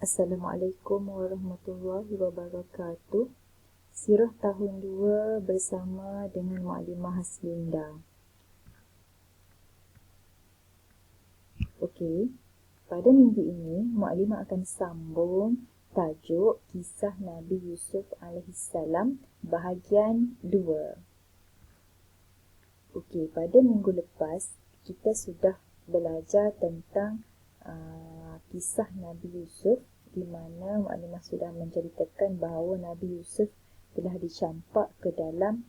Assalamualaikum warahmatullahi wabarakatuh. Sirah tahun 2 bersama dengan Mukadimah Haslinda. Okey, pada minggu ini Mukadimah akan sambung tajuk Kisah Nabi Yusuf alaihissalam bahagian 2. Okey, pada minggu lepas kita sudah belajar tentang kisah Nabi Yusuf, di mana Mukadimah sudah menceritakan bahawa Nabi Yusuf telah dicampak ke dalam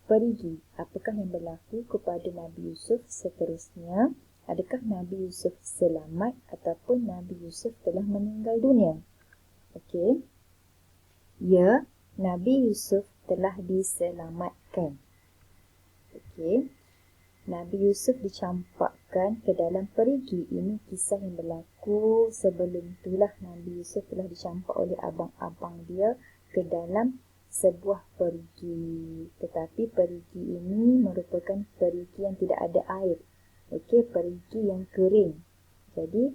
perigi. Apakah yang berlaku kepada Nabi Yusuf seterusnya? Adakah Nabi Yusuf selamat ataupun Nabi Yusuf telah meninggal dunia? Okey. Ya, Nabi Yusuf telah diselamatkan. Okey. Nabi Yusuf dicampakkan ke dalam perigi. Ini kisah yang berlaku sebelum itulah Nabi Yusuf telah dicampak oleh abang-abang dia ke dalam sebuah perigi. Tetapi perigi ini merupakan perigi yang tidak ada air. Okey, perigi yang kering. Jadi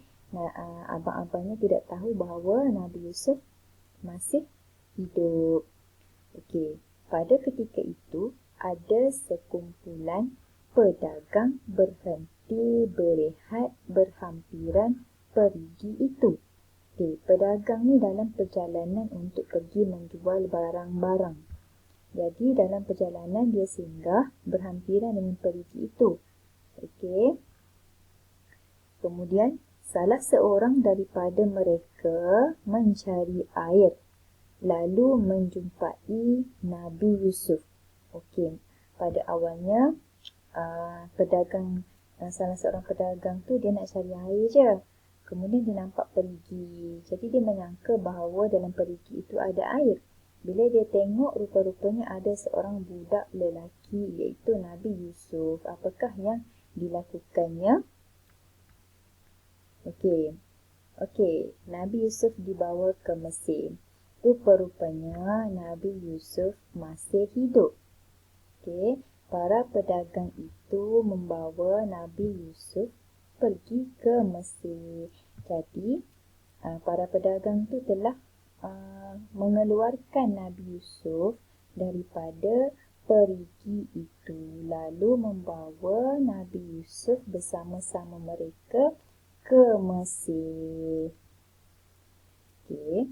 abang-abangnya tidak tahu bahawa Nabi Yusuf masih hidup. Okey, pada ketika itu ada sekumpulan pedagang berhenti berehat berhampiran perigi itu. Okey, pedagang ni dalam perjalanan untuk pergi menjual barang-barang. Jadi dalam perjalanan dia singgah berhampiran dengan perigi itu. Okey. Kemudian salah seorang daripada mereka mencari air lalu menjumpai Nabi Yusuf. Okey, pada awalnya salah seorang pedagang tu dia nak cari air je. Kemudian dia nampak perigi. Jadi dia menyangka bahawa dalam perigi itu ada air. Bila dia tengok, rupa-rupanya ada seorang budak lelaki iaitu Nabi Yusuf. Apakah yang dilakukannya? Okey, Nabi Yusuf dibawa ke Mesir. Rupa-rupanya Nabi Yusuf masih hidup. Okey, para pedagang itu membawa Nabi Yusuf pergi ke Mesir. Jadi, para pedagang itu telah mengeluarkan Nabi Yusuf daripada perigi itu, lalu membawa Nabi Yusuf bersama-sama mereka ke Mesir. Okey.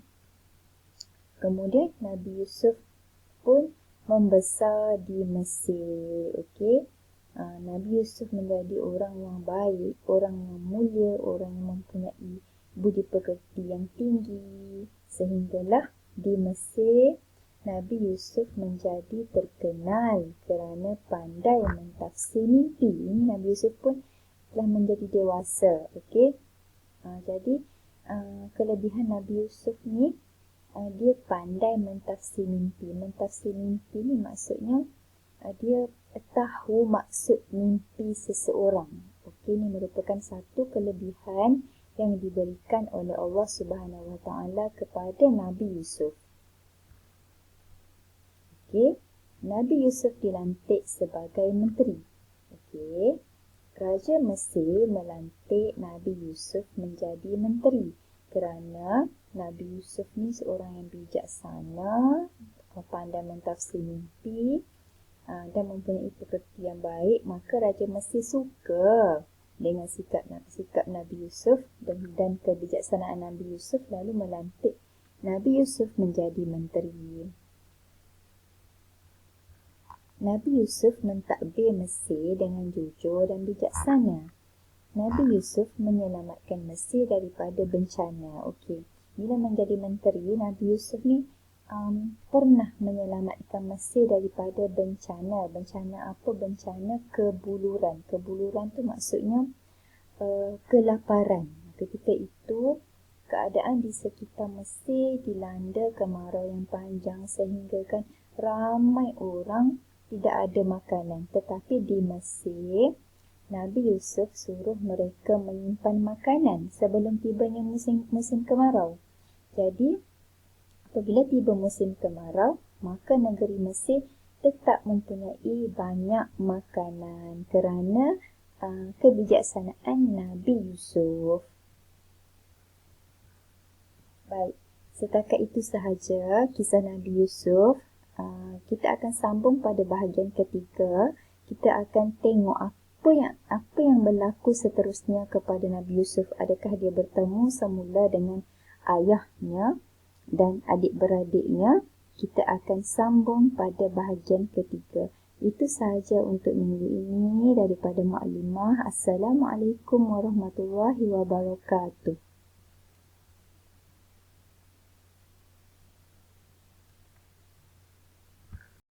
Kemudian Nabi Yusuf pun membesar di Mesir. Okey. Nabi Yusuf menjadi orang yang baik, orang yang mulia, orang yang mempunyai budi pekerti yang tinggi. Sehinggalah di Mesir Nabi Yusuf menjadi terkenal kerana pandai mentafsir mimpi. Ini Nabi Yusuf pun telah menjadi dewasa. Okey. Jadi kelebihan Nabi Yusuf ni dia pandai mentafsir mimpi. Mentafsir mimpi ni maksudnya dia tahu maksud mimpi seseorang. Okey, ini merupakan satu kelebihan yang diberikan oleh Allah Subhanahu Wa Taala kepada Nabi Yusuf. Okey, Nabi Yusuf dilantik sebagai menteri. Okey, Raja Mesir melantik Nabi Yusuf menjadi menteri kerana Nabi Yusuf ni seorang yang bijaksana, pandai mentafsir mimpi dan mempunyai pekerti yang baik, maka Raja Mesir suka dengan sikap Nabi Yusuf dan kebijaksanaan Nabi Yusuf, lalu melantik Nabi Yusuf menjadi menteri. Nabi Yusuf mentadbir Mesir dengan jujur dan bijaksana. Nabi Yusuf menyelamatkan Mesir daripada bencana. Okey, bila menjadi menteri, Nabi Yusuf ni pernah menyelamatkan Mesir daripada bencana. Bencana apa? Bencana kebuluran. Kebuluran tu maksudnya kelaparan. Ketika itu keadaan di sekitar Mesir dilanda kemarau yang panjang sehingga kan ramai orang tidak ada makanan. Tetapi di Mesir, Nabi Yusuf suruh mereka menyimpan makanan sebelum tibanya musim kemarau. Jadi, apabila tiba musim kemarau, maka negeri Mesir tetap mempunyai banyak makanan kerana kebijaksanaan Nabi Yusuf. Baik, setakat itu sahaja kisah Nabi Yusuf. Kita akan sambung pada bahagian ketiga. Kita akan tengok apa yang berlaku seterusnya kepada Nabi Yusuf. Adakah dia bertemu semula dengan ayahnya dan adik-beradiknya? Kita akan sambung pada bahagian ketiga. Itu sahaja untuk minggu ini daripada Mukadimah. Assalamualaikum warahmatullahi wabarakatuh.